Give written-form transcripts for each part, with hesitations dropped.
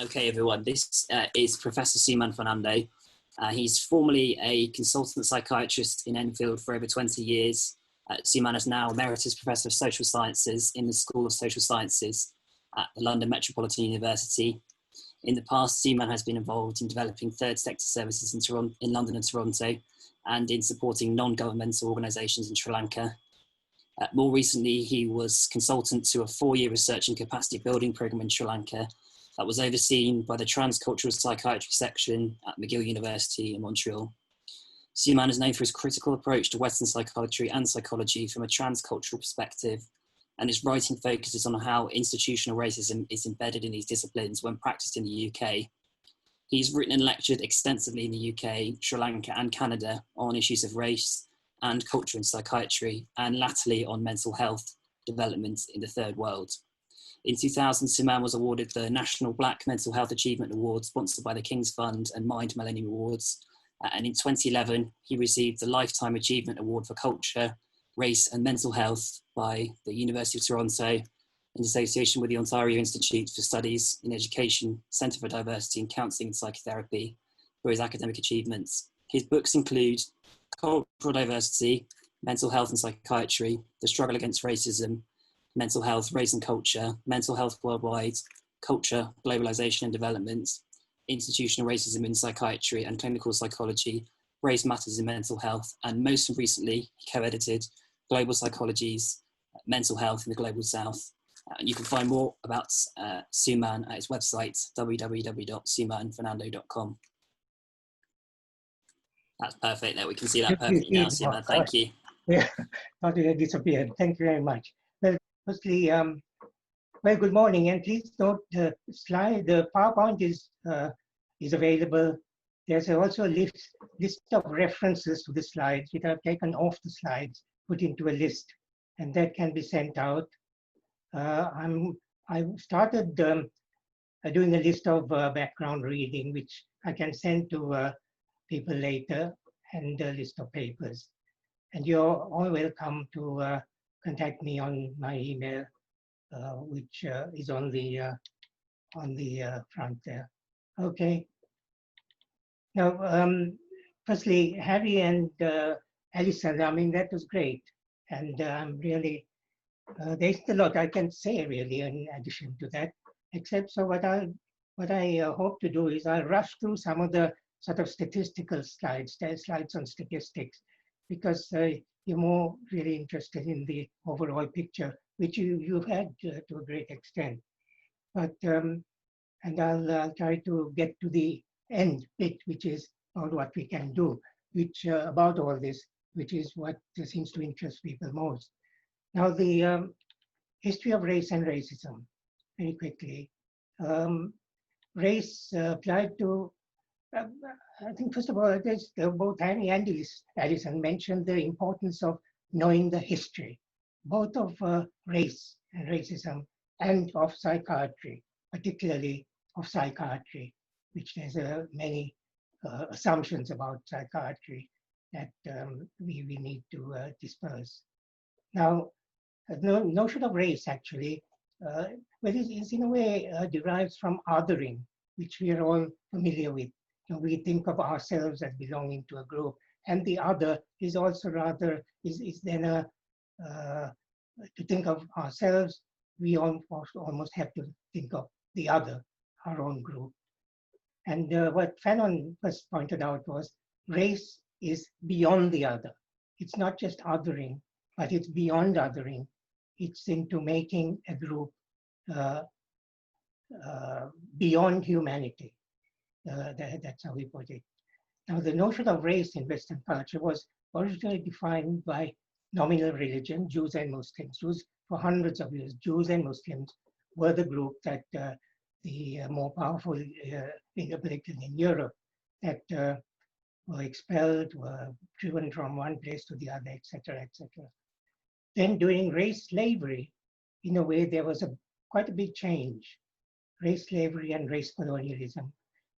Okay, everyone, this is Professor Suman Fernando. He's formerly a consultant psychiatrist in Enfield for over 20 years. Suman is now Emeritus Professor of Social Sciences in the School of Social Sciences at the London Metropolitan University. In the past, Suman has been involved in developing third sector services in London and Toronto, and in supporting non-governmental organisations in Sri Lanka. More recently, he was consultant to a 4-year research and capacity building programme in Sri Lanka that was overseen by the Transcultural Psychiatry Section at McGill University in Montreal. Suman is known for his critical approach to Western psychiatry and psychology from a transcultural perspective, and his writing focuses on how institutional racism is embedded in these disciplines when practiced in the UK. He's written and lectured extensively in the UK, Sri Lanka and Canada on issues of race and culture in psychiatry, and latterly on mental health development in the third world. In 2000, Suman was awarded the National Black Mental Health Achievement Award, sponsored by the King's Fund and Mind Millennium Awards. And in 2011, he received the Lifetime Achievement Award for Culture, Race and Mental Health by the University of Toronto in association with the Ontario Institute for Studies in Education, Centre for Diversity in Counselling and Psychotherapy for his academic achievements. His books include Cultural Diversity, Mental Health and Psychiatry, The Struggle Against Racism, Mental Health, Race and Culture, Mental Health Worldwide, Culture, Globalization and Development, Institutional Racism in Psychiatry and Clinical Psychology, Race Matters in Mental Health, and most recently, he co-edited Global Psychologies, Mental Health in the Global South. And you can find more about Suman at his website, www.sumanfernando.com. That's perfect. There, we can see that perfectly now, Suman. Thank you. Yeah, thought it had disappeared. Thank you very much. Well, firstly, well, good morning, and please note the slide. The PowerPoint is available. There's also a list of references to the slides, which I've taken off the slides, put into a list, and that can be sent out. I started doing a list of background reading, which I can send to people later, and a list of papers. And you're all welcome to contact me on my email, which is on the front there. Okay. Now, firstly, Harry and Alison, I mean, that was great. And I'm really, there's a lot I can say really in addition to that, except so what I hope to do is I'll rush through some of the sort of statistical slides, slides on statistics, because you're more really interested in the overall picture, which you've had to a great extent. But, and I'll try to get to the end bit, which is about what we can do, which about all this, which is what seems to interest people most. Now, the history of race and racism, very quickly. Race applied to, I think, first of all, both Harry and Alison mentioned the importance of knowing the history, both of race and racism, and of psychiatry, particularly of psychiatry, which there's many assumptions about psychiatry that we need to disperse. Now, the notion of race actually, well, is in a way derives from othering, which we are all familiar with. You know, we think of ourselves as belonging to a group, and the other is also rather, is then to think of ourselves, we almost have to think of the other, our own group. And what Fanon first pointed out was race is beyond the other. It's not just othering, but it's beyond othering. It's into making a group beyond humanity. That's how we put it. Now, the notion of race in Western culture was originally defined by nominal religion, Jews and Muslims. Jews, for hundreds of years, Jews and Muslims were the group that the more powerful, particularly in Europe, that were expelled, were driven from one place to the other, etc., etc. Then during race slavery, in a way, there was quite a big change. Race slavery and race colonialism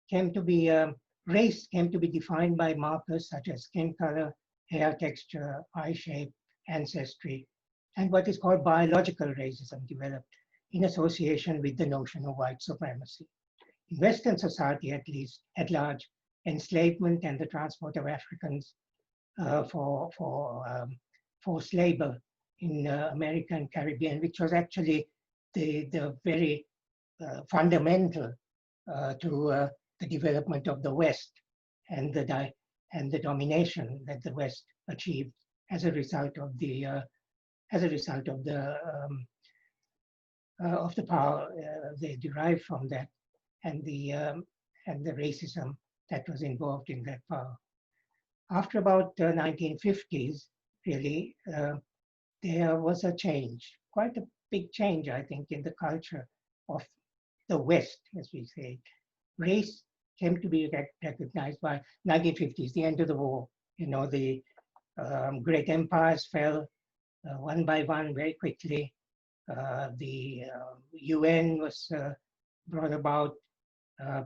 came to be, race came to be defined by markers such as skin color, hair texture, eye shape, ancestry, and what is called biological racism developed in association with the notion of white supremacy. in Western society, at least at large, enslavement and the transport of Africans for forced labor in America and Caribbean, which was actually the very fundamental to the development of the West and the domination that the West achieved as a result of the power they derived from that, and the racism that was involved in that power. After about 1950s, really, there was a change, quite a big change, I think, in the culture of the West, as we say. Race came to be recognized by 1950s, the end of the war. You know, the great empires fell one by one very quickly. The UN was brought about.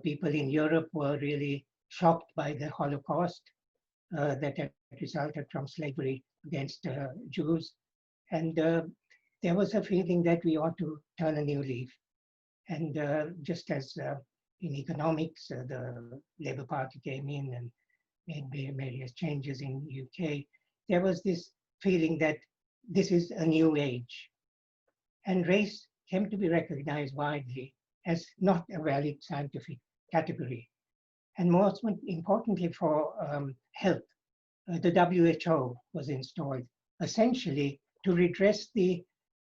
People in Europe were really shocked by the Holocaust that had resulted from slavery against Jews. And there was a feeling that we ought to turn a new leaf. And just as in economics, the Labour Party came in and made various changes in the UK, there was this feeling that this is a new age. And race came to be recognized widely as not a valid scientific category. And most importantly for health, the WHO was installed essentially to redress the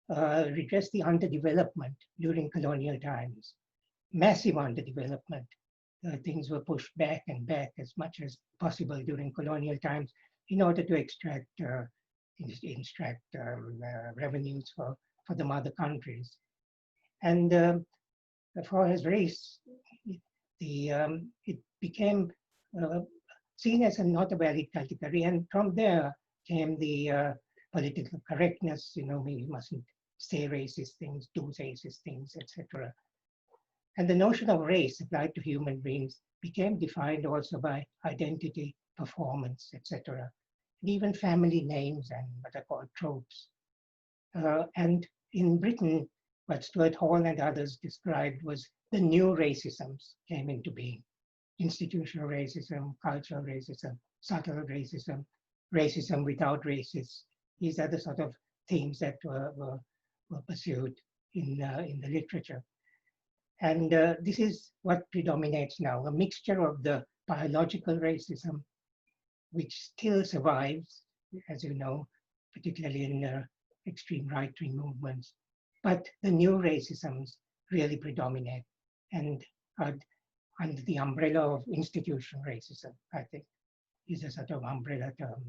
underdevelopment during colonial times. Massive underdevelopment. Things were pushed back and back as much as possible during colonial times in order to extract revenues for the mother countries. And as far as race, it became seen as not a valid category. And from there came the political correctness, you know, we mustn't say racist things, do racist things, etc. And the notion of race applied to human beings became defined also by identity, performance, etc. And even family names and what are called tropes. And in Britain, what Stuart Hall and others described was the new racisms came into being. Institutional racism, cultural racism, subtle racism, racism without racists. These are the sort of themes that were pursued in the literature. And this is what predominates now, a mixture of the biological racism, which still survives, as you know, particularly in extreme right-wing movements. But the new racisms really predominate and are under the umbrella of institutional racism, I think, is a sort of umbrella term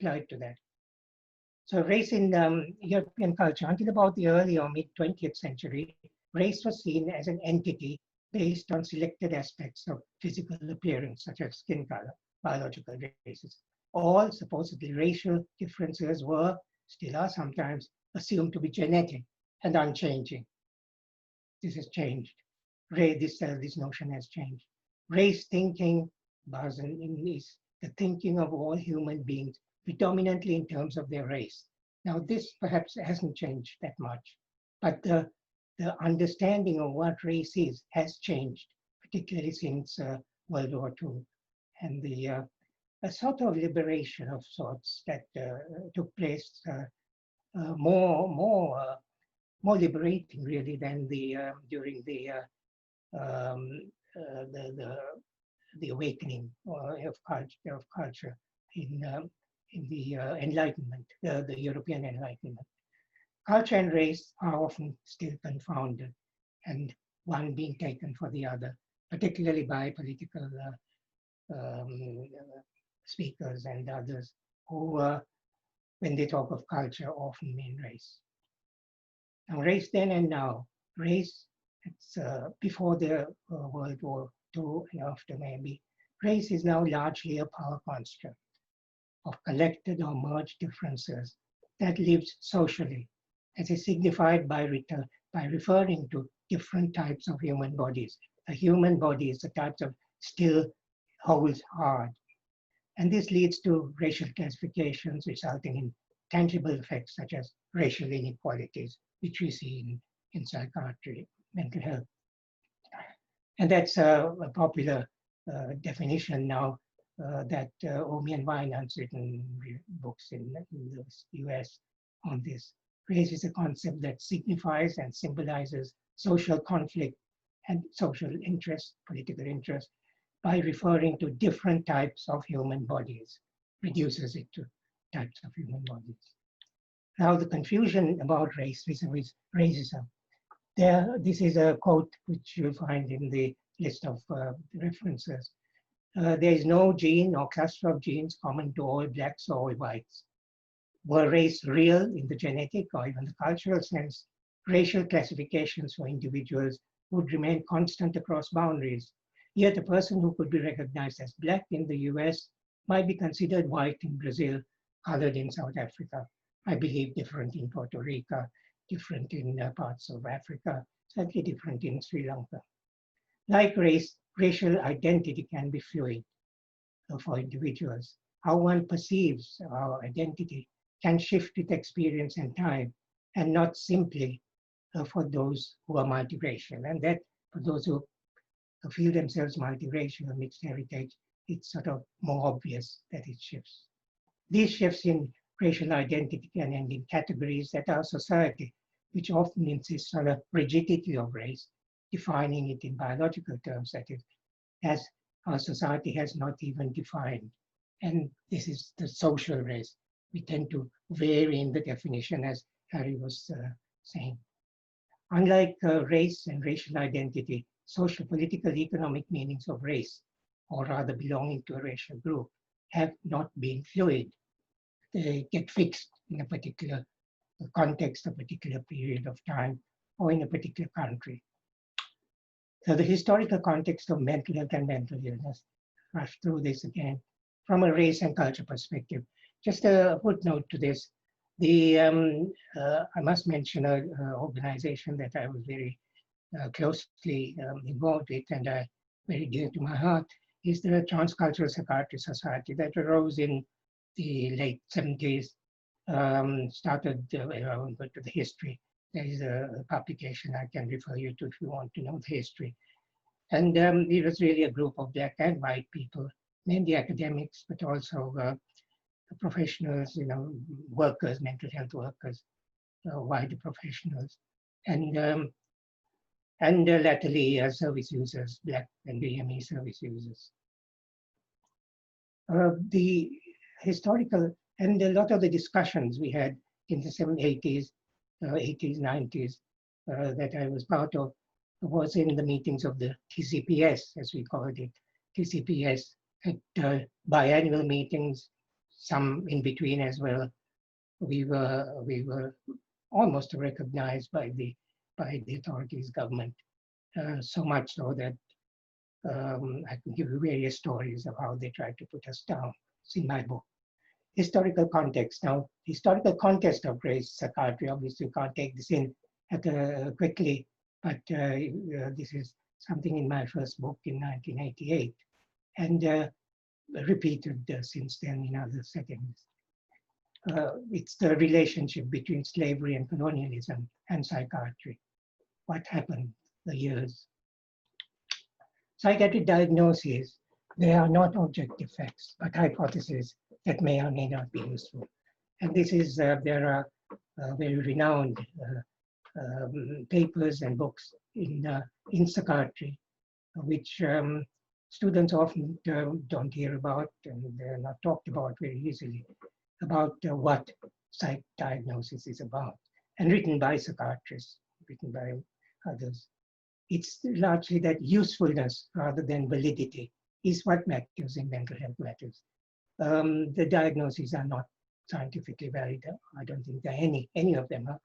applied to that. So race in European culture, until about the early or mid-20th century, race was seen as an entity based on selected aspects of physical appearance, such as skin color, biological races. All supposedly racial differences were, still are sometimes, assumed to be genetic and unchanging. This has changed. This notion has changed. Race thinking is the thinking of all human beings, predominantly in terms of their race. Now, this perhaps hasn't changed that much, but the understanding of what race is has changed, particularly since World War II, and a sort of liberation of sorts that took place more liberating really than during the awakening of culture in the Enlightenment, the European Enlightenment. Culture and race are often still confounded, and one being taken for the other, particularly by political speakers and others who, when they talk of culture, often mean race. Now, race then and now. Race, it's before the World War II and after maybe. Race is now largely a power construct of collected or merged differences that lives socially, as is signified by referring to different types of human bodies. A human body is a type of still holds hard. And this leads to racial classifications resulting in tangible effects such as racial inequalities, which we see in psychiatry, mental health. And that's a popular definition now that Omi and Vine has written books in the US on this. Race is a concept that signifies and symbolizes social conflict and social interest, political interest, by referring to different types of human bodies, reduces it to types of human bodies. Now, the confusion about race vis-a-vis racism. This is a quote which you'll find in the list of references. There is no gene or cluster of genes common to all blacks or all whites. Were race real in the genetic or even the cultural sense, racial classifications for individuals would remain constant across boundaries. Yet a person who could be recognized as black in the US might be considered white in Brazil, colored in South Africa, I believe different in Puerto Rico, different in parts of Africa, slightly different in Sri Lanka. Like race, racial identity can be fluid for individuals. How one perceives our identity can shift with experience and time, and not simply for those who are multiracial. And that for those who feel themselves multiracial or mixed heritage, it's sort of more obvious that it shifts. These shifts in racial identity can end in categories that our society, which often insists on a rigidity of race, defining it in biological terms, that is, as our society has not even defined. And this is the social race. We tend to vary in the definition, as Harry was saying. Unlike race and racial identity, social, political, economic meanings of race, or rather belonging to a racial group, have not been fluid. They get fixed in a particular context, a particular period of time, or in a particular country. So the historical context of mental health and mental illness, rush through this again from a race and culture perspective. Just a footnote to this. I must mention an organization that I was very closely involved with and very dear to my heart is the Transcultural Psychiatry Society that arose in the late 70s, started, I won't go to the history. There is a publication I can refer you to if you want to know the history. And it was really a group of black and white people, mainly academics, but also professionals, workers, mental health workers, wider professionals, and latterly service users, black and BME service users. The historical and a lot of the discussions we had in the 80s, 90s that I was part of was in the meetings of the TCPS, as we called it, TCPS at biannual meetings, some in between as well. We were almost recognized by the authorities, government, so much so that I can give you various stories of how they tried to put us down. It's in my book. Historical context. Now, historical context of race psychiatry, obviously you can't take this in quickly, but this is something in my first book in 1988, and repeated since then in other settings. It's the relationship between slavery and colonialism and psychiatry. What happened the years? Psychiatric diagnoses, they are not objective facts, but hypotheses that may or may not be useful. And this is, there are very renowned papers and books in psychiatry, which students often don't hear about, and they're not talked about very easily, about what psych diagnosis is about, and written by psychiatrists, written by others. It's largely that usefulness rather than validity is what matters in mental health matters. The diagnoses are not scientifically valid. I don't think there are any of them are,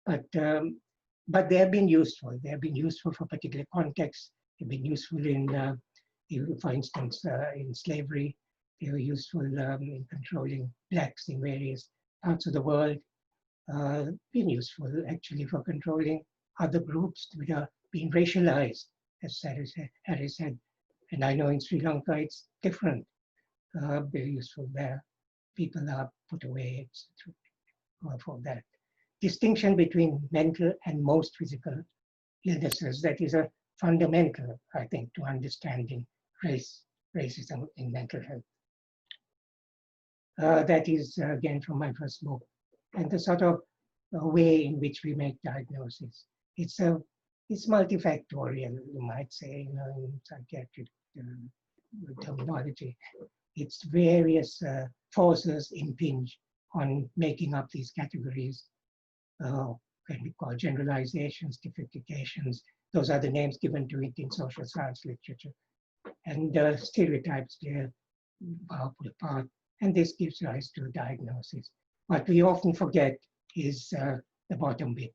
but they have been useful. They have been useful for particular contexts. They've been useful in, for instance, in slavery. They were useful in controlling blacks in various parts of the world. Been useful actually for controlling other groups that are being racialized, as Harry said. And I know in Sri Lanka it's different. Very useful there. People are put away for that. Distinction between mental and most physical illnesses. That is a fundamental, I think, to understanding racism in mental health. That is, again, from my first book. And the sort of way in which we make diagnosis. It's multifactorial, you might say, in psychiatric terminology. It's various forces impinge on making up these categories. Can be called generalizations, typifications. Those are the names given to it in social science literature. And stereotypes play a powerful part. And this gives rise to a diagnosis. What we often forget is the bottom bit,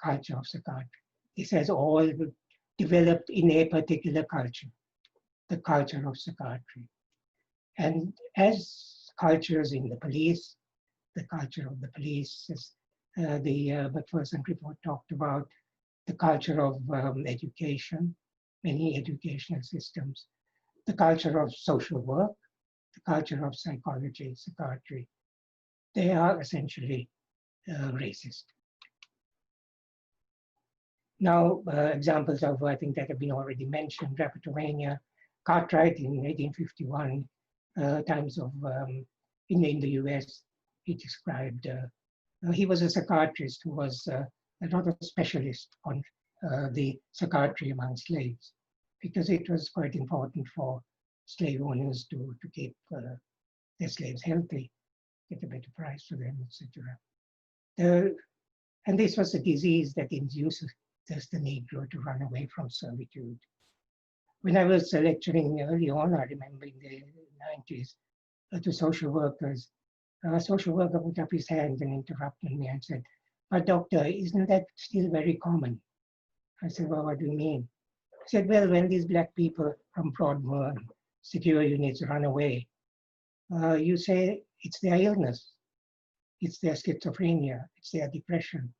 culture of psychiatry. This has all developed in a particular culture, the culture of psychiatry. And as cultures in the police, the culture of the police, as the McPherson report talked about, the culture of education, many educational systems, the culture of social work, the culture of psychology, psychiatry, they are essentially racist. Now, examples of, I think, that have been already mentioned, Drapetomania, Cartwright in 1851, times of, in the US, he described, he was a psychiatrist who was not a specialist on the psychiatry among slaves, because it was quite important for slave owners to keep their slaves healthy, get a better price for them, etc. And this was a disease that induces the Negro to run away from servitude. When I was lecturing early on, I remember in the 90s, to social workers, a social worker put up his hand and interrupted me and said, "But doctor, isn't that still very common?" I said, "Well, what do you mean?" He said, "Well, when these black people from Broadmoor and secure units run away, you say it's their illness, it's their schizophrenia, it's their depression,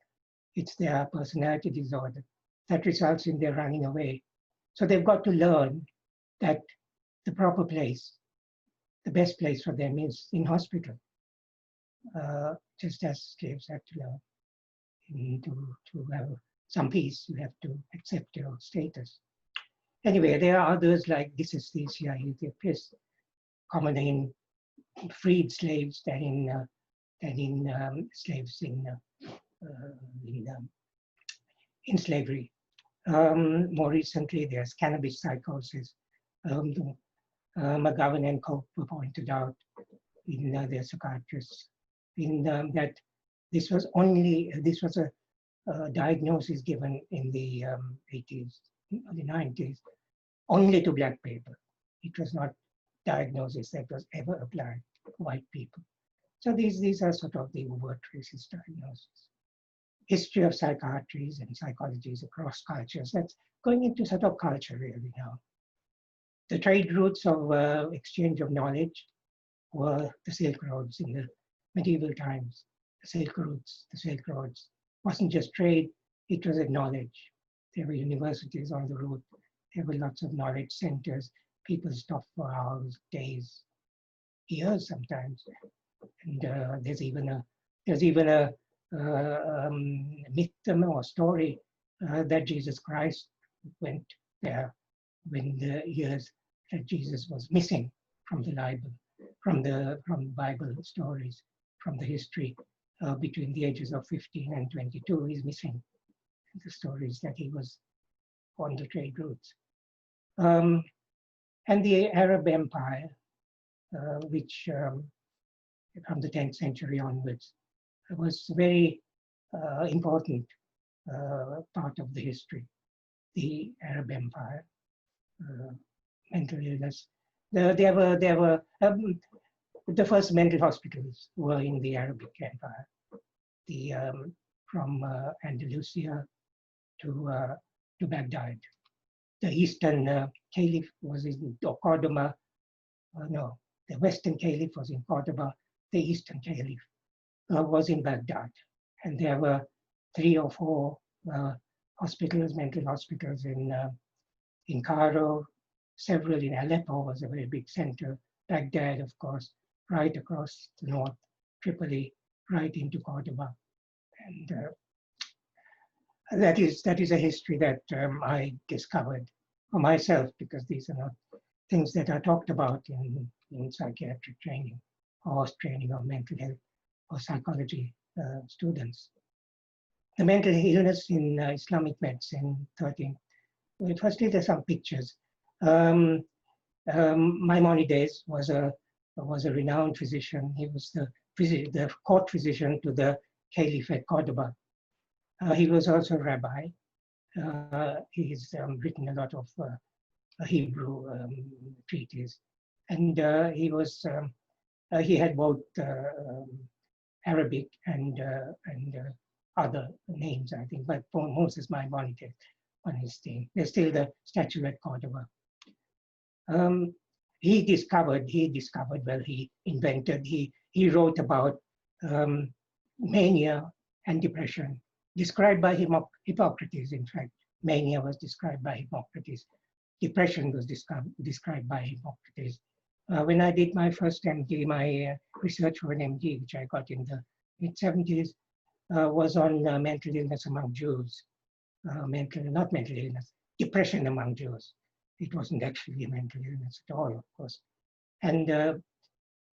it's their personality disorder that results in their running away. So they've got to learn that the proper place, the best place for them is in hospital, just as slaves had to learn. To have some peace, you have to accept your status." Anyway, there are others like dysesthesia, piss, common in freed slaves than in slaves in slavery. More recently, there's cannabis psychosis. McGowan and Cope pointed out in their psychiatrists that this was a diagnosis given in the 80s, the 90s, only to black people. It was not diagnosis that was ever applied to white people. So these are sort of the overt racist diagnoses. History of psychiatries and psychologies across cultures. That's going into sort of culture really now. The trade routes of exchange of knowledge were the Silk Roads in the medieval times. The Silk Roads wasn't just trade, it was knowledge. There were universities on the route. There were lots of knowledge centers. People stopped for hours, days, years sometimes. And there's even a myth or story that Jesus Christ went there when the years that Jesus was missing from the Bible, from Bible stories, from the history between the ages of 15 and 22. He's missing the stories that he was on the trade routes. And the Arab Empire, which from the 10th century onwards, was a very important part of the history. The Arab Empire, mental illness. There were the first mental hospitals were in the Arabic Empire. From Andalusia to Baghdad. The Eastern Caliph was in Cordoba. No, the Western Caliph was in Cordoba. The Eastern Caliph was in Baghdad. And there were 3 or 4 hospitals, mental hospitals in Cairo, several in Aleppo was a very big center, Baghdad, of course, right across the north, Tripoli, right into Cordoba. And That is a history that I discovered for myself, because these are not things that are talked about in psychiatric training or training of mental health or psychology students. The mental illness in Islamic medicine, 13. Well, firstly, there's some pictures. Maimonides was a renowned physician. He was the court physician to the Caliph at Cordoba. He was also a rabbi. He's written a lot of Hebrew treatises, and he had both Arabic and other names, I think, but for Moses Maimonides on his thing. There's still the statue at Cordoba. He wrote about mania and depression, described by Hippocrates. In fact, mania was described by Hippocrates. Depression was described by Hippocrates. When I did my first MD, my research for an MD, which I got in the mid-70s, was on mental illness among Jews. Not mental illness, depression among Jews. It wasn't actually a mental illness at all, of course. And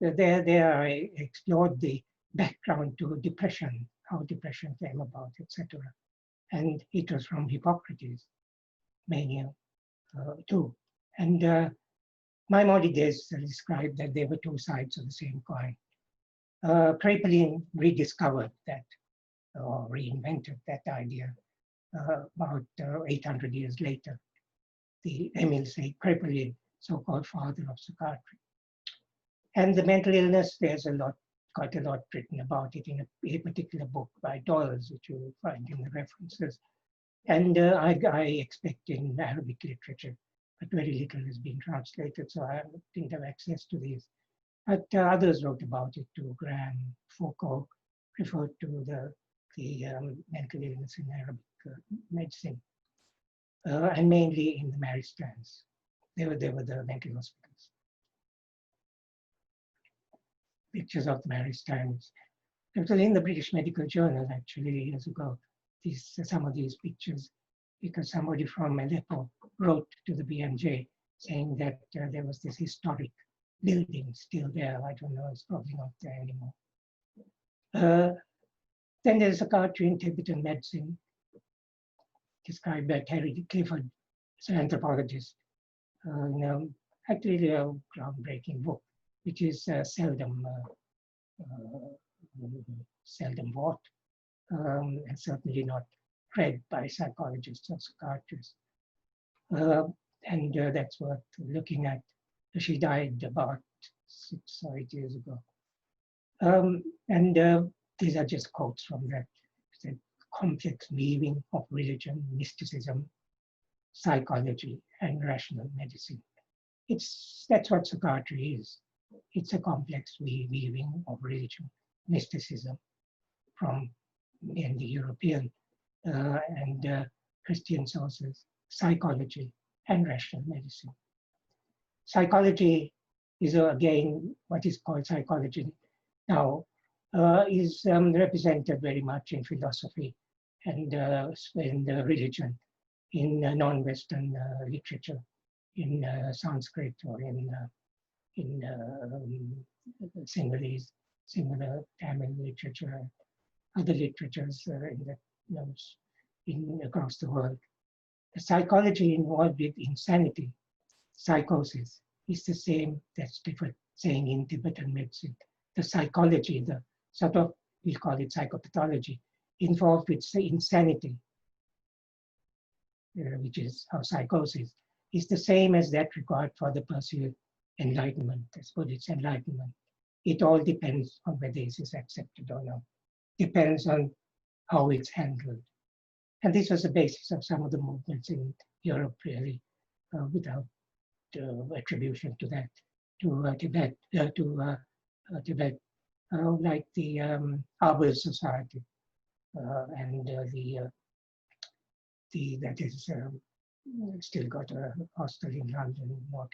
there I explored the background to depression, how depression came about, etc. And it was from Hippocrates, mania too. And Maimonides described that there were two sides of the same coin. Kraepelin rediscovered that, or reinvented that idea about 800 years later. The Emil Kraepelin, so-called father of psychiatry. And the mental illness, there's quite a lot written about it in a particular book by Doyle's, which you will find in the references. And I expect in Arabic literature, but very little has been translated, so I didn't have access to these. But others wrote about it too. Graham, Foucault referred to the mental illness in Arabic medicine, and mainly in the Maristans. They were the mental hospitals. Pictures of the Maristans. It was in the British Medical Journal actually years ago. Some of these pictures, because somebody from Aleppo wrote to the BMJ saying that there was this historic building still there. I don't know, it's probably not there anymore. Then there's a psychiatry in Tibetan medicine, described by Terry Clifford, an anthropologist. Actually a groundbreaking book, which is seldom bought, and certainly not read by psychologists or psychiatrists. And that's worth looking at. She died about 6 or 8 years ago. These are just quotes from that. It's a complex weaving of religion, mysticism, psychology, and rational medicine. That's what psychiatry is. It's a complex weaving of religion, mysticism, from mainly European and Christian sources, psychology, and rational medicine. Psychology is again what is called psychology now, is represented very much in philosophy and in religion, in non-Western literature, in Sanskrit or in Sinhalese, similar Tamil literature, other literatures across the world. The psychology involved with insanity, psychosis, is the same that's different saying in Tibetan medicine. The psychology, the sort of, we call it psychopathology, involved with insanity, which is how psychosis, is the same as that required for the pursuit enlightenment, as Buddhist enlightenment. It all depends on whether this is accepted or not. Depends on how it's handled. And this was the basis of some of the movements in Europe, really, without attribution to that, to Tibet, like the Arbor Society, and that is still got a hostel in London, North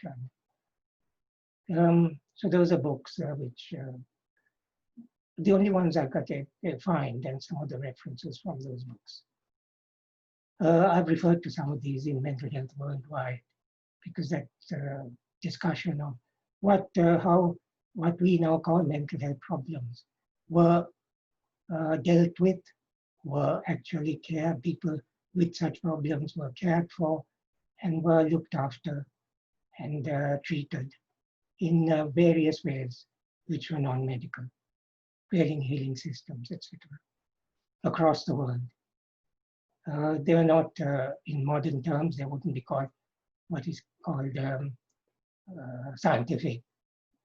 London. So those are books which the only ones I could find, and some of the references from those books. I've referred to some of these in Mental Health Worldwide, because that discussion of what we now call mental health problems were dealt with, were actually people with such problems were cared for and were looked after and treated in various ways which were non-medical, creating healing systems, etc., across the world. They were not, in modern terms, they wouldn't be called what is called scientific.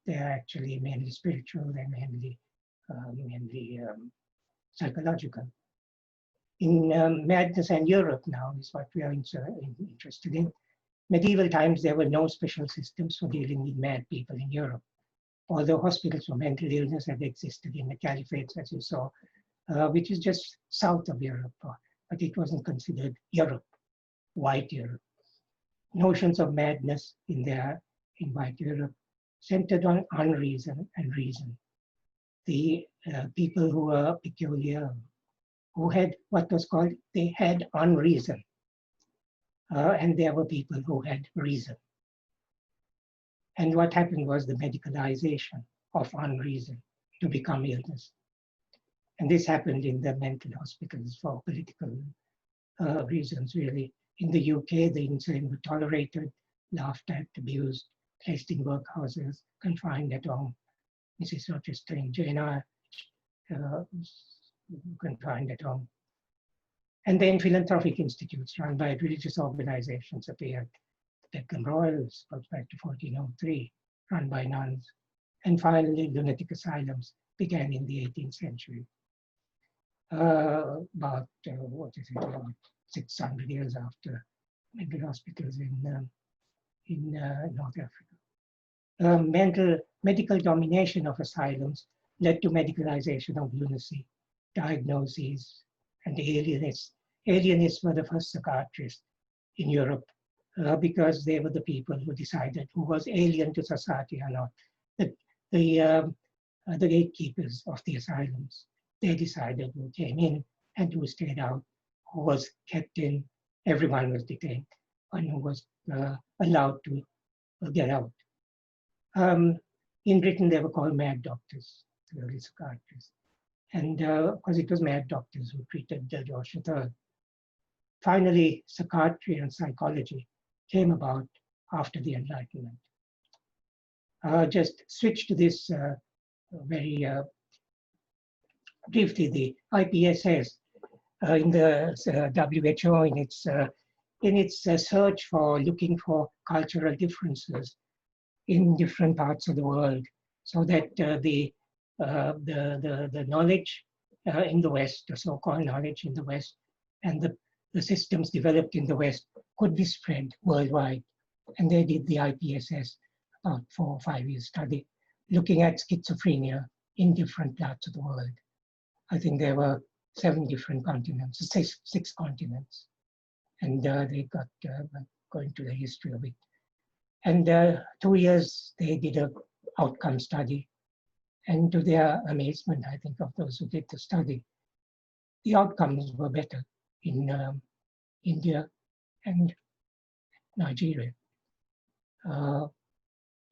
They're actually mainly spiritual, they're mainly psychological. In madness and Europe now is what we are interested in. Medieval times, there were no special systems for dealing with mad people in Europe, although hospitals for mental illness have existed in the caliphates, as you saw, which is just south of Europe, but it wasn't considered Europe, white Europe. Notions of madness in white Europe centered on unreason and reason. The people who were peculiar, who had what was called, they had unreason. And there were people who had reason. And what happened was the medicalization of unreason to become illness. And this happened in the mental hospitals for political reasons, really. In the UK, the insane were tolerated, laughed at, abused, placed in workhouses, confined at home. Mrs. Rochester in Jane Eyre, confined at home. And then philanthropic institutes run by religious organizations appeared. The Deccan Royals goes back to 1403, run by nuns. And finally, lunatic asylums began in the 18th century. About 600 years after mental hospitals in North Africa. Medical domination of asylums led to medicalization of lunacy, diagnoses, and alienists. Alienists were the first psychiatrists in Europe because they were the people who decided who was alien to society or not. The gatekeepers of the asylums, they decided who came in and who stayed out, who was kept in, everyone was detained, and who was allowed to get out. In Britain, they were called mad doctors, the early psychiatrists. And because it was mad doctors who treated George III. Finally, psychiatry and psychology came about after the Enlightenment. Just switch to this very briefly. The IPSS in the WHO in its search for looking for cultural differences in different parts of the world, so that the knowledge in the West, the so-called knowledge in the West, and the systems developed in the West could be spread worldwide. And they did the IPSS, about 4 or 5 year study, looking at schizophrenia in different parts of the world. I think there were 7 different continents, 6 continents. And they got going to the history of it. And 2 years, they did an outcome study. And to their amazement, I think, of those who did the study, the outcomes were better in India and Nigeria,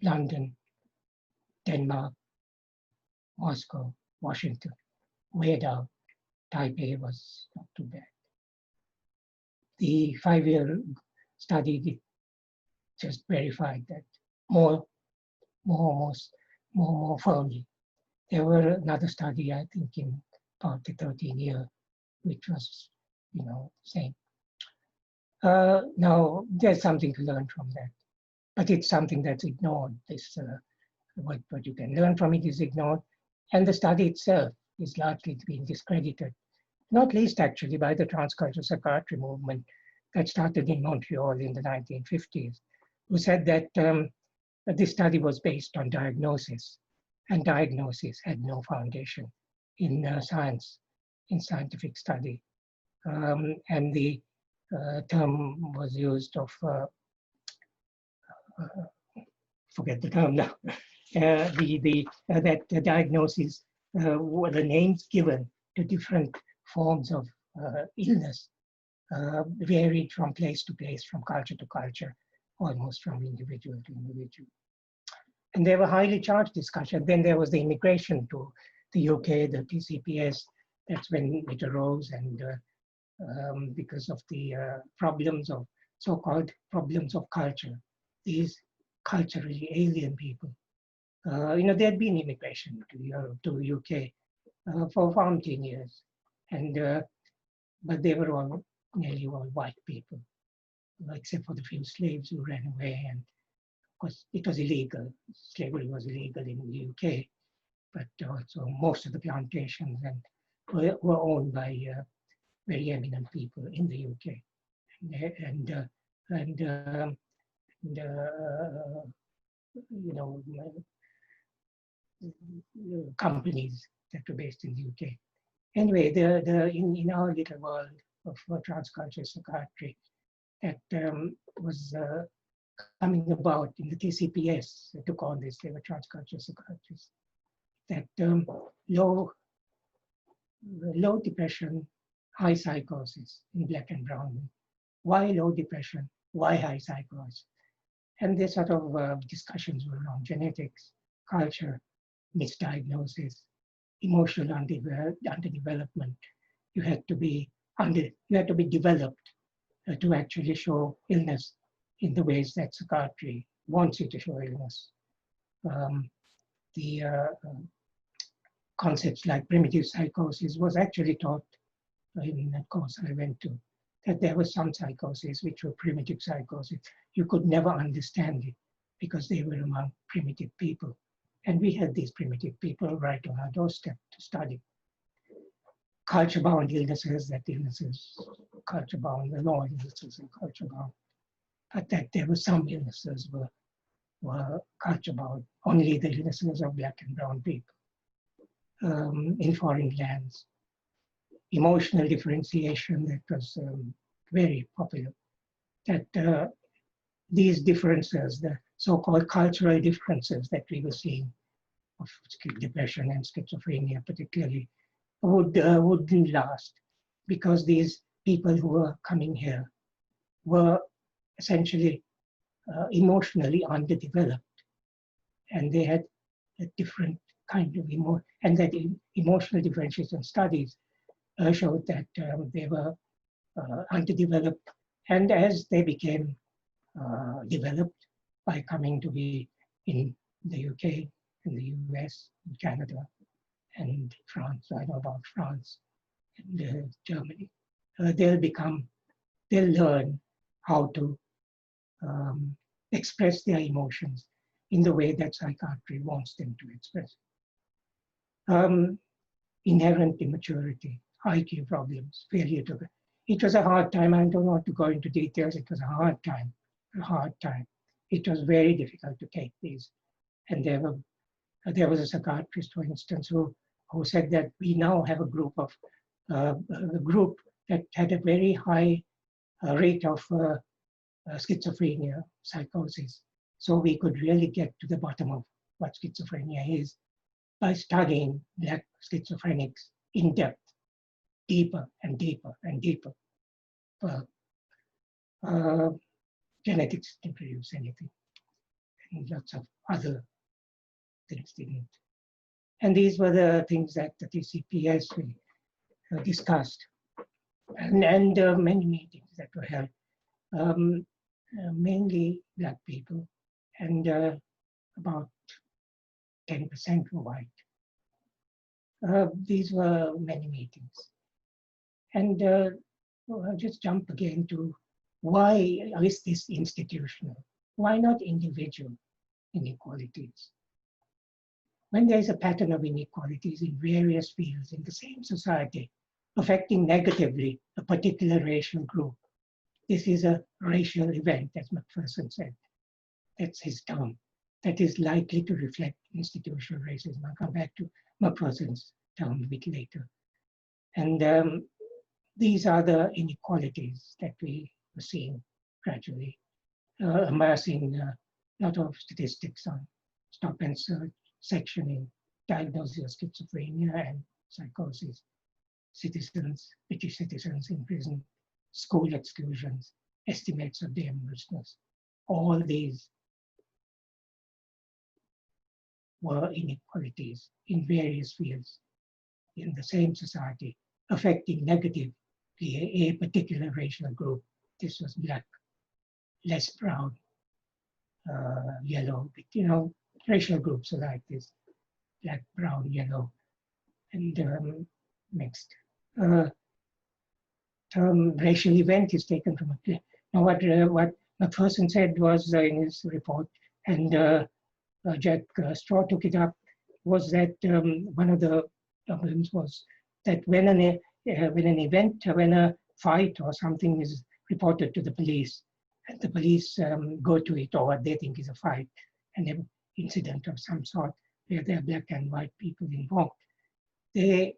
London, Denmark, Moscow, Washington, way down. Taipei was not too bad. The 5-year study just verified that more firmly. There were another study, I think, in about the 13th year, which was, same. Now, there's something to learn from that, but it's something that's ignored. This, what you can learn from it is ignored, and the study itself is largely being discredited, not least actually by the transcultural psychiatry movement that started in Montreal in the 1950s, who said that this study was based on diagnosis, and diagnosis had no foundation in science, in scientific study. And the term was used of, forget the term now, that the diagnosis were the names given to different forms of illness varied from place to place, from culture to culture, almost from individual to individual. And they were highly charged discussion. Then there was the immigration to the UK, the TCPS. That's when it arose, and because of the problems of so-called problems of culture, these culturally alien people. There had been immigration to Europe, to UK for 14 years, and but they were all nearly all white people, except for the few slaves who ran away. And of course, it was illegal. Slavery was illegal in the UK, but also most of the plantations were owned by very eminent people in the UK, and companies that were based in the UK. Anyway, in our little world of transcultural psychiatry, that was coming about in the TCPS, they took on this, they were transcultural psychiatrists, that low depression, high psychosis in black and brown. Why low depression? Why high psychosis? And this sort of discussions were around genetics, culture, misdiagnosis, emotional underdevelopment. You had to be developed to actually show illness in the ways that psychiatry wants you to show illness. The concepts like primitive psychosis was actually taught in that course I went to, that there was some psychosis which were primitive psychosis. You could never understand it because they were among primitive people. And we had these primitive people right on our doorstep to study. Culture-bound illnesses, culture-bound, no illnesses and culture-bound. But that there were some illnesses were culture-bound, only the illnesses of black and brown people in foreign lands. Emotional differentiation that was very popular. That these differences, the so-called cultural differences that we were seeing of depression and schizophrenia particularly, wouldn't last, because these people who were coming here were essentially emotionally underdeveloped, and they had a different kind of emotion, and that emotional differentiation studies showed that they were underdeveloped, and as they became developed by coming to be in the UK, in the US, in Canada, and France, I know about France and Germany, they'll learn how to express their emotions in the way that psychiatry wants them to express. Inherent immaturity, IQ problems, failure to. It was a hard time. I don't want to go into details. It was a hard time. It was very difficult to take these. And there was a psychiatrist, for instance, who said that we now have a group that had a very high rate of schizophrenia, psychosis. So we could really get to the bottom of what schizophrenia is by studying black schizophrenics in depth, deeper and deeper and deeper. Genetics didn't produce anything, and lots of other things didn't. And these were the things that the TCPS we discussed, and many meetings that were held, mainly black people, and about 10% were white. These were many meetings. And I'll just jump again to why is this institutional? Why not individual inequalities? When there is a pattern of inequalities in various fields in the same society, affecting negatively a particular racial group, this is a racial event, as Macpherson said. That's his term. That is likely to reflect institutional racism. I'll come back to Macpherson's term a bit later. And these are the inequalities that we are seeing gradually amassing a lot of statistics on stop and search section in diagnosis of schizophrenia and psychosis, British citizens in prison, school exclusions, estimates of dangerousness. All these were inequalities in various fields in the same society, affecting negatively a particular racial group. This was black, less brown, yellow, but, racial groups are like this, black, brown, yellow, and mixed. Term racial event is taken from a. Now, what McPherson said was in his report, and Jack Straw took it up, was that one of the problems was that when a fight or something is reported to the police, and the police go to it, or what they think is a fight, an incident of some sort, where there are black and white people involved, they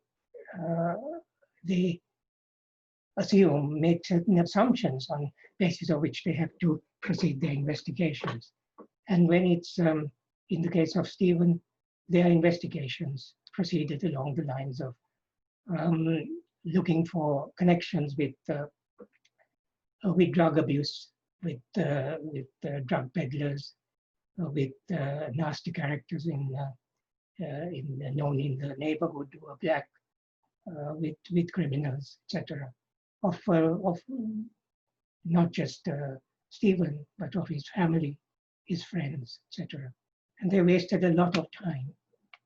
assume, make certain assumptions on basis of which they have to proceed their investigations. And when it's, in the case of Stephen, their investigations proceeded along the lines of looking for connections with drug abuse, with drug peddlers, with nasty characters known in the neighborhood who are black, with criminals, etc. Of not just Stephen, but of his family, his friends, etc. And they wasted a lot of time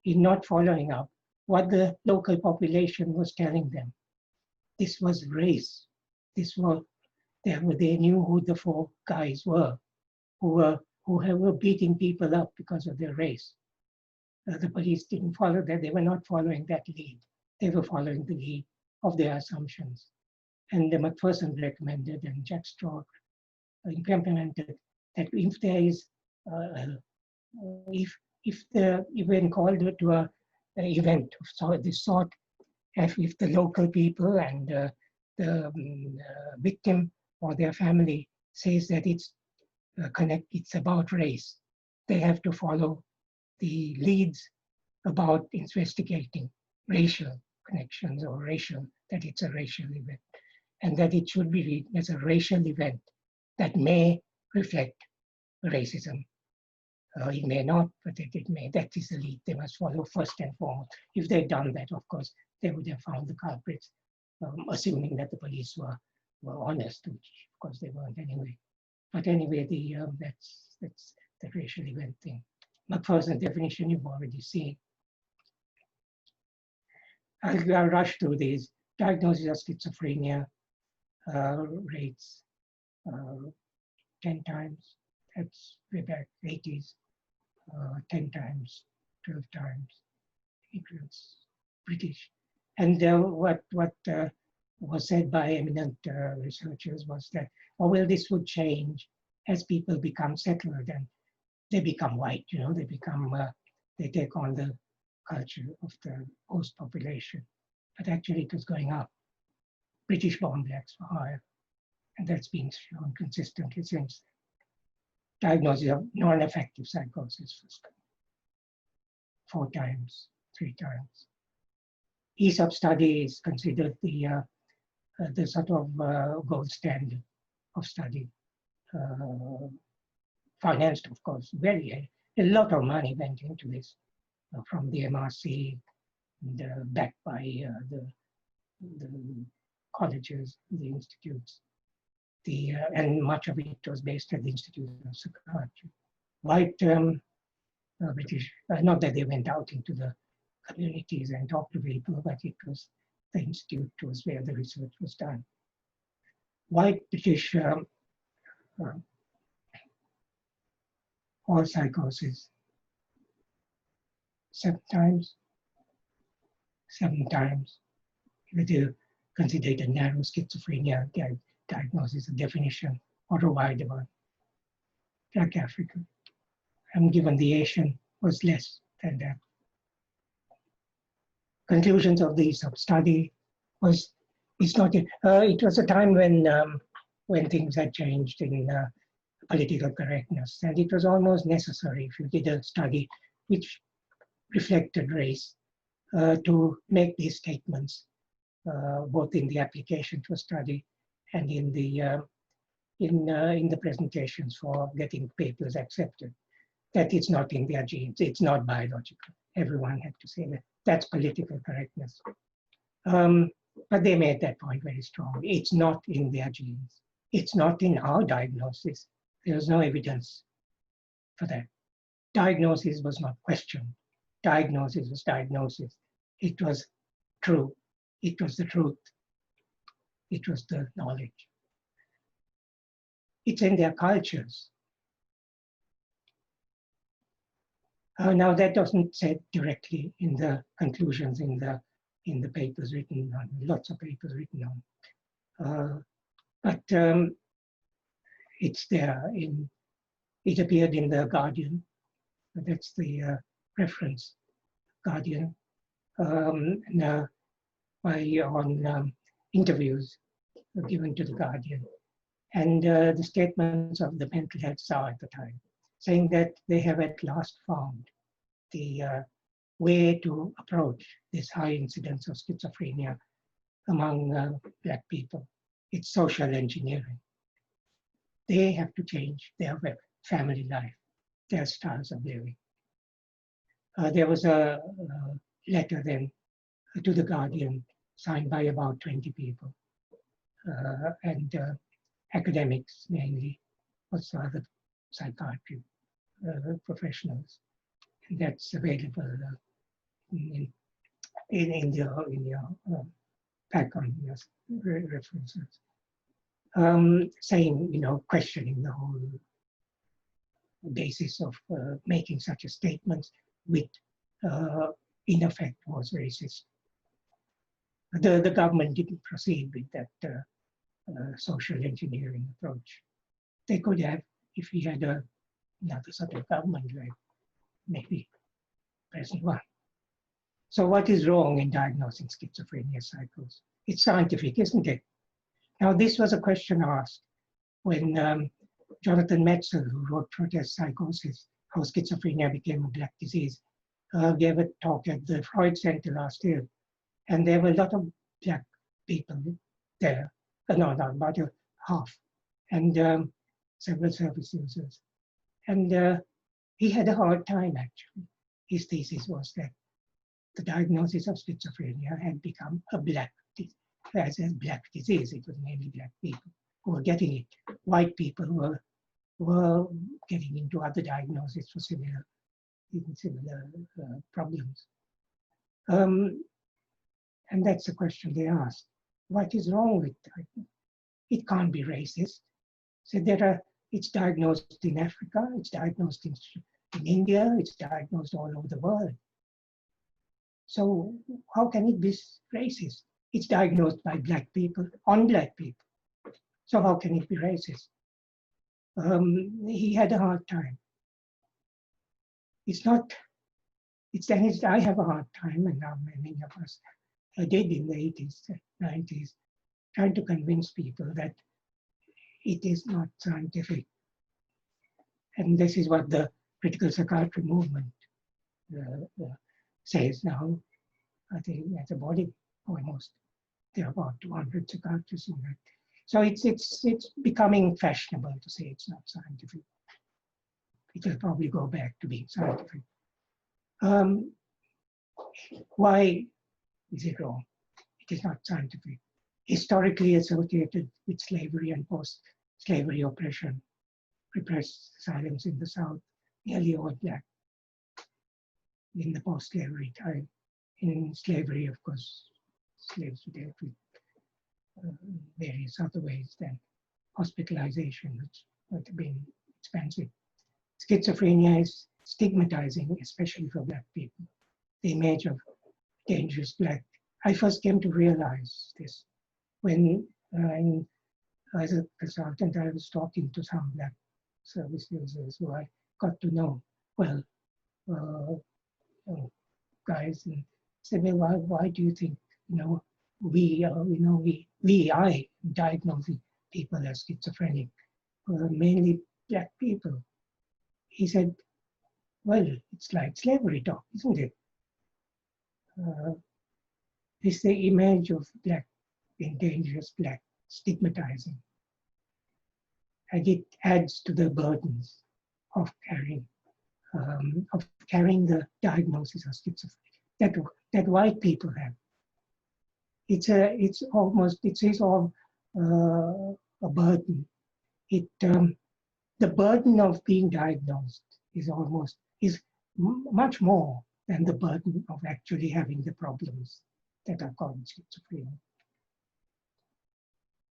in not following up what the local population was telling them. This was race. They knew who the four guys were, who were beating people up because of their race. The police didn't follow that. They were not following that lead. They were following the lead of their assumptions. And McPherson recommended, and Jack Straw implemented, that if there is, if the event called to an event of this sort, if the local people and the victim or their family says that it's about race, they have to follow the leads about investigating racial connections or that it's a racial event, and that it should be read as a racial event that may reflect racism. It may not, but it may. That is the lead they must follow first and foremost. If they'd done that, of course, they would have found the culprits, assuming that the police were honest, which of course they weren't anyway. But anyway, that's the racial event thing. McPherson's definition you've already seen. I'll rush through these. Diagnosis of schizophrenia rates 10 times. That's way back 80s. 10 times, 12 times. It was British. And what was said by eminent researchers was that, oh, well, this would change as people become settled and they become white, they become, they take on the culture of the host population. But actually it was going up. British-born blacks were higher, and that's been shown consistently since. Diagnosis of non-affective psychosis was 4 times, 3 times. ESOP study is considered the sort of gold standard of study. Financed, of course, a lot of money went into this from the MRC, and backed by the colleges, the institutes. And much of it was based at the Institute of Psychiatry. White British, not that they went out into the communities and talked to people, but it was the institute was where the research was done. White British all psychosis 7 times. 7 times. If you consider it a narrow schizophrenia diagnosis, a definition, or a wider one. Black African. And given the Asian was less than that. Conclusions of the study was, it was a time when things had changed in political correctness, and it was almost necessary if you did a study which reflected race to make these statements, both in the application to a study and in the presentations for getting papers accepted, that it's not in their genes, it's not biological. Everyone had to say that. That's political correctness. But they made that point very strongly. It's not in their genes. It's not in our diagnosis. There's no evidence for that. Diagnosis was not questioned. Diagnosis was diagnosis. It was true. It was the truth. It was the knowledge. It's in their cultures. Now that doesn't say directly in the conclusions in the papers written on, lots of papers written on, but it's there. It appeared in the Guardian. That's the reference, Guardian, on interviews given to the Guardian, and the statements of the mental health czar at the time, saying that they have at last found the way to approach this high incidence of schizophrenia among Black people. It's social engineering. They have to change their family life, their styles of living. There was a letter then to the Guardian signed by about 20 people, and academics mainly, also other psychiatry professionals. And that's available in your pack on your references. Saying, questioning the whole basis of making such a statement, which in effect was racist. The government didn't proceed with that social engineering approach. They could have, if we had another sort of government, like maybe present one. So what is wrong in diagnosing schizophrenia cycles? It's scientific, isn't it? Now, this was a question asked when Jonathan Metzl, who wrote Protest Psychosis, How Schizophrenia Became a Black Disease, gave a talk at the Freud Center last year. And there were a lot of Black people there, about a half, and several service users. And he had a hard time, actually. His thesis was that the diagnosis of schizophrenia had become a black disease. It was mainly Black people who were getting it. White people were getting into other diagnoses for similar problems. And that's the question they asked. What is wrong with it? It can't be racist. So it's diagnosed in Africa, it's diagnosed in India, it's diagnosed all over the world. So how can it be racist? It's diagnosed by Black people, on Black people. So how can it be racist? He had a hard time. I have a hard time, and now many of us did in the 80s, 90s, trying to convince people that it is not scientific. And this is what the critical psychiatry movement says now. I think as a body, almost. There are about 200 psychiatrists in that. So it's becoming fashionable to say it's not scientific. It will probably go back to being scientific. Why is it wrong? It is not scientific. Historically associated with slavery and post-slavery oppression, repressed silence in the South, nearly all Black in the post-slavery time. In slavery, of course, slaves were dealt with various other ways than hospitalization, which would have been expensive. Schizophrenia is stigmatizing, especially for Black people. The image of dangerous Black. I first came to realize this when, as a consultant, I was talking to some Black service users who I got to know well, guys, and said, well, why do you think, I diagnosing people as schizophrenic, mainly Black people? He said, well, it's like slavery talk, isn't it? It's the image of Black, being dangerous Black, stigmatizing. And it adds to the burdens of carrying the diagnosis of schizophrenia that white people have. It's almost, it is all a burden. The burden of being diagnosed is much more than the burden of actually having the problems that are called schizophrenia.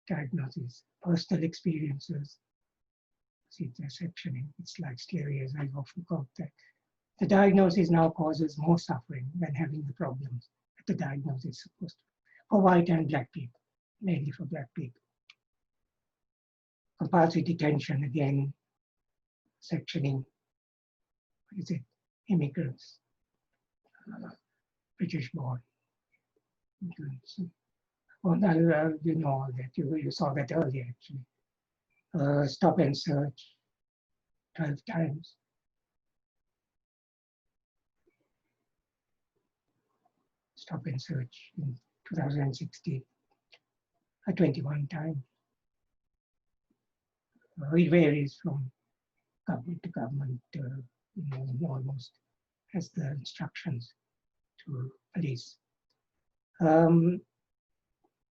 Diagnosis, personal experiences, sectioning, it's like scary as I often call that. The diagnosis now causes more suffering than having the problems that the diagnosis is supposed to, for white and black people, mainly for black people. Compulsory detention, again, sectioning, what is it, immigrants, British born. Well, you know all that, you saw that earlier actually. Stop and search, 12 times. Stop and search in 2016, 21 times. It varies from government to government, almost as the instructions to police.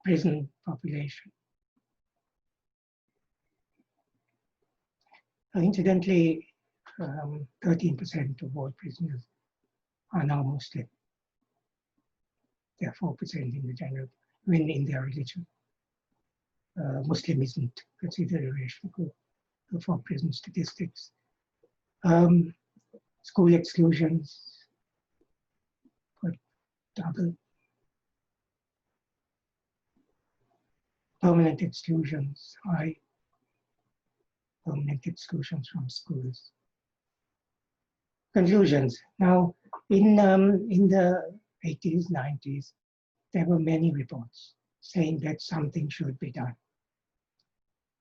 Prison population. Incidentally, 13% of all prisoners are now Muslim. They are 4% in the general, when in their religion. Muslim isn't considered a racial group for prison statistics. School exclusions, double. Permanent exclusions, high. Permanent exclusions from schools. Conclusions. Now, in the 80s, 90s, there were many reports saying that something should be done.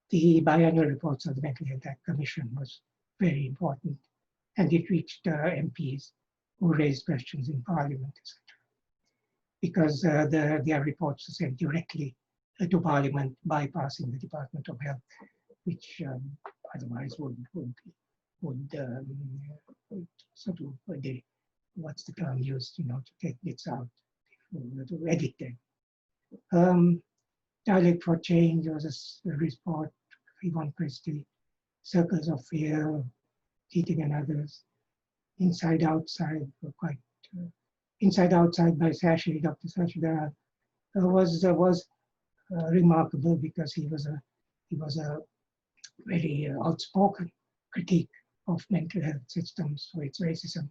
The biannual reports of the Mental Health Act Commission was very important, and it reached MPs who raised questions in Parliament, etc. Because their reports were sent directly to Parliament, bypassing the Department of Health, which otherwise would sort of, what's the term used, to take bits out, to edit them. Dialogue for Change was a report, Yvonne Christie, Circles of Fear, Keating and others. Inside Outside were quite, Inside Outside by Sashi, Dr. Sashi Dara, was remarkable because he was a very outspoken critique of mental health systems for its racism,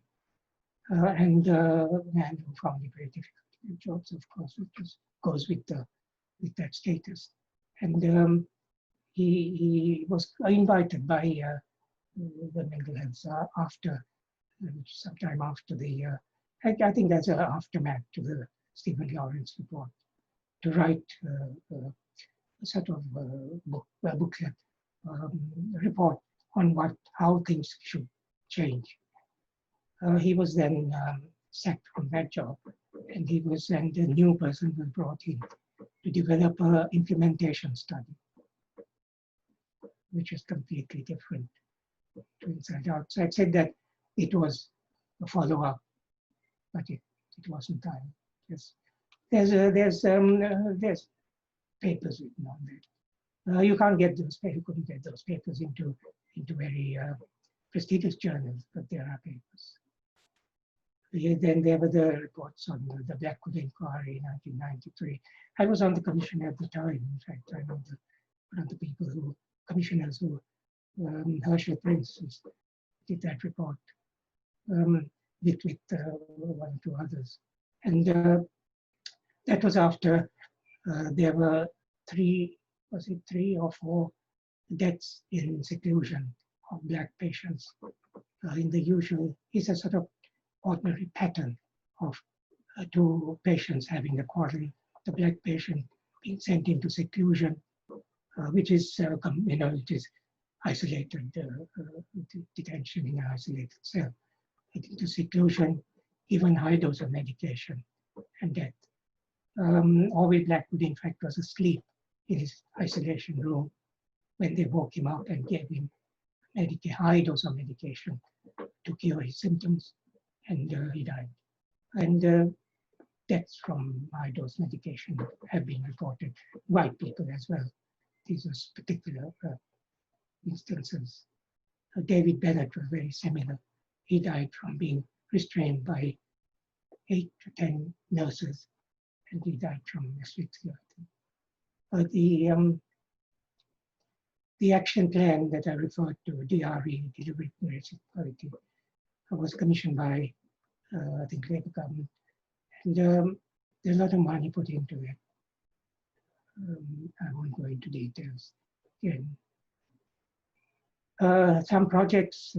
and a man who found it very difficult to get jobs, of course, which goes with that status. And he was invited by the mental health after, sometime after the, I think that's an aftermath to the Stephen Lawrence report, to write a sort of booklet, report on how things should change. He was then sacked from that job, and a new person was brought in to develop an implementation study, which is completely different to Inside Outside. Said that it was a follow-up, but it wasn't time. There's papers written on that. You can't get those papers. You couldn't get those papers into very prestigious journals, but there are papers. Then there were the reports on the Blackwood Inquiry in 1993. I was on the commission at the time. In fact, I know one of the commissioners who, Herschel Prince, did that report with one or two others. And that was after there were three or four deaths in seclusion of Black patients. In the usual, it's a sort of ordinary pattern of two patients having a quarrel, the Black patient being sent into seclusion, which is, it is isolated, detention in an isolated cell, into seclusion, even high dose of medication, and death. Orville Blackwood, in fact, was asleep in his isolation room when they woke him up and gave him high dose of medication to cure his symptoms, and he died. And deaths from high dose medication have been reported, white people as well. These are particular instances. David Bennett was very similar. He died from being restrained by 8 to 10 nurses, and he died from asphyxia, I think. The action plan that I referred to, DRE, Delivery Research Quality, was commissioned by, I think, Labour government. And there's a lot of money put into it. I won't go into details. Again, some projects,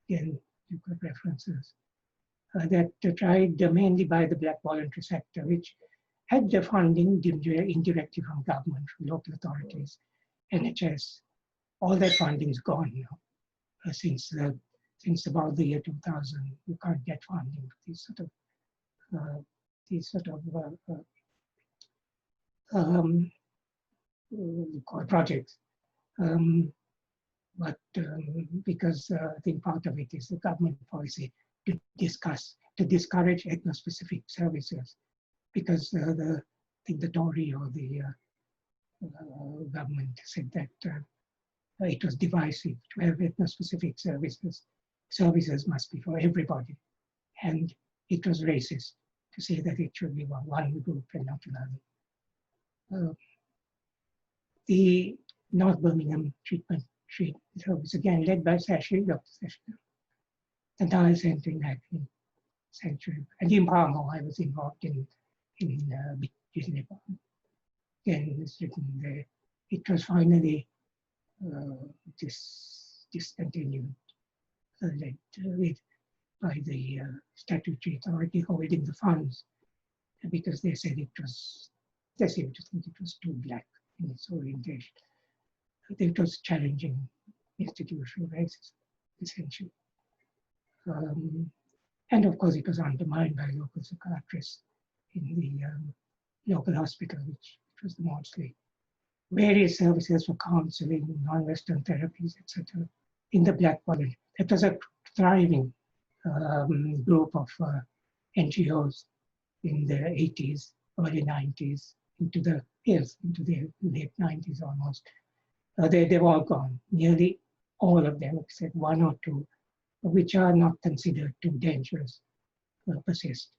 again, you've got references, that tried mainly by the Black voluntary sector, which had the funding indirectly from government, from local authorities, NHS. All that funding is gone now. Since about the year 2000, you can't get funding for these sort of projects. But because I think part of it is the government policy to discourage ethno-specific services, because I think the Tory or the government said that it was divisive to have ethno-specific services. Services must be for everybody. And it was racist to say that it should be one group and not another. The North Birmingham treatment service, again led by Sashi, Dr. Sashi, the Dyer Centre in 19th century. And in Parmo, I was involved in Nepal. Again, it's written there. It was finally discontinued, led by the statutory authority holding the funds, because they said they seemed to think it was too black in its orientation. It was challenging institutional racism, essentially. And of course, it was undermined by local psychiatrists in the local hospital, which was the Maudsley. Various services for counseling, non-Western therapies, etc. in the Black voluntary. It was a thriving group of NGOs in the 80s, early 90s, into the late 90s almost. They've all gone, nearly all of them, except one or two, which are not considered too dangerous, persist.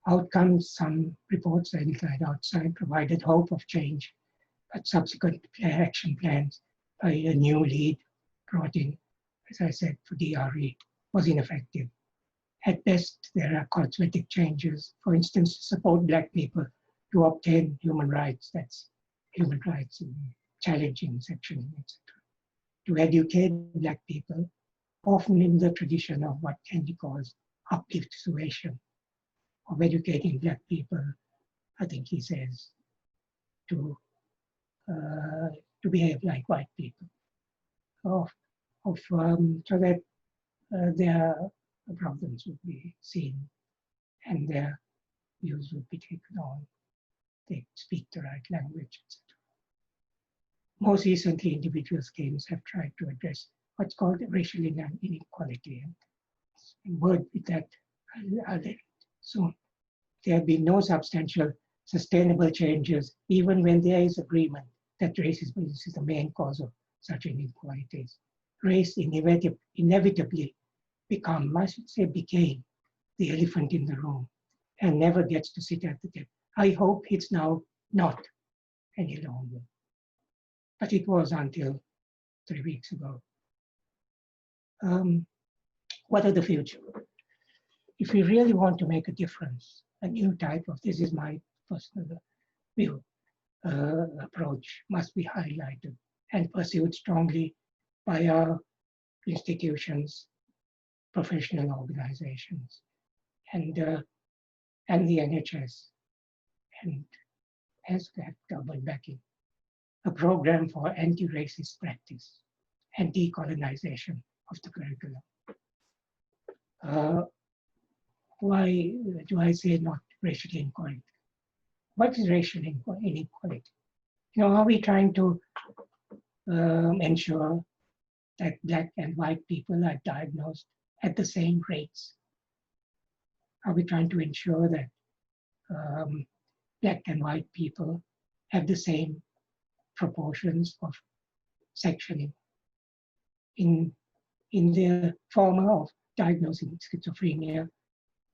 Outcomes, some reports identified outside provided hope of change, but subsequent action plans by a new lead brought in, as I said, for DRE, was ineffective. At best, there are cosmetic changes, for instance, to support Black people to obtain human rights, that's human rights in challenging sectioning, etc. To educate Black people, often in the tradition of what Kennedy calls uplift suasion, of educating Black people, I think he says, to behave like white people, so that their problems would be seen and their views would be taken on. They speak the right language, etc. Most recently, individual schemes have tried to address what's called racial inequality. And word with that, I'll let it soon. There have been no substantial sustainable changes, even when there is agreement that racism is the main cause of such inequalities. Race inevitably became the elephant in the room and never gets to sit at the table. I hope it's now not any longer, but it was until 3 weeks ago. What are the future? If we really want to make a difference, a new type of, this is my personal view, approach must be highlighted and pursued strongly by our institutions, professional organizations, and the NHS, and has that government backing. A program for anti-racist practice and decolonization of the curriculum. Why do I say not racially incorrect? what is racial inequality? Are we trying to ensure that Black and white people are diagnosed at the same rates? Are we trying to ensure that Black and white people have the same proportions of sectioning in the former of diagnosing schizophrenia?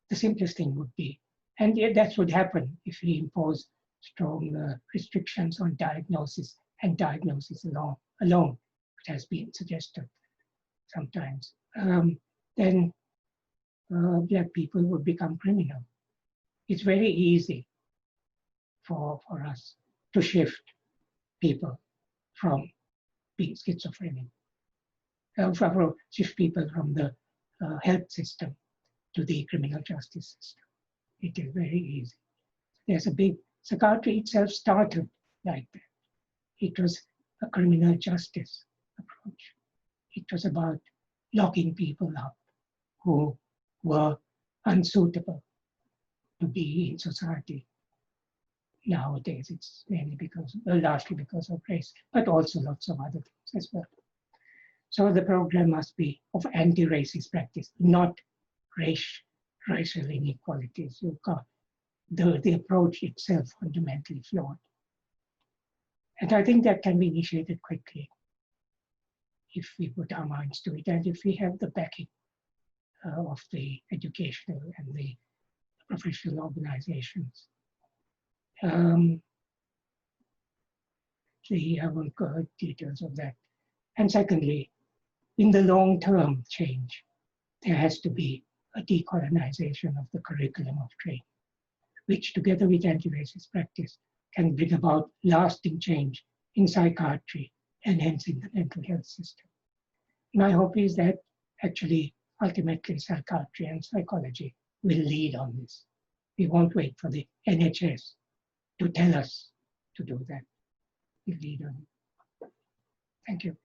The simplest thing would be, and that would happen if we impose strong restrictions on diagnosis and diagnosis alone, which has been suggested sometimes, then Black people would become criminal. It's very easy for us to shift people from being schizophrenic, shift people from the health system to the criminal justice system. It is very easy. There's a big, psychiatry itself started like that. It was a criminal justice approach. It was about locking people up who were unsuitable to be in society. Nowadays, it's mainly largely because of race, but also lots of other things as well. So the program must be of anti-racist practice, not racial inequalities. You can't, the approach itself fundamentally flawed. And I think that can be initiated quickly if we put our minds to it and if we have the backing of the educational and the professional organizations. I won't go into details of that. And secondly, in the long-term change, there has to be a decolonization of the curriculum of training, which together with anti-racist practice can bring about lasting change in psychiatry and hence in the mental health system. My hope is that actually, ultimately, psychiatry and psychology will lead on this. We won't wait for the NHS to tell us to do that. We'll lead on it. Thank you.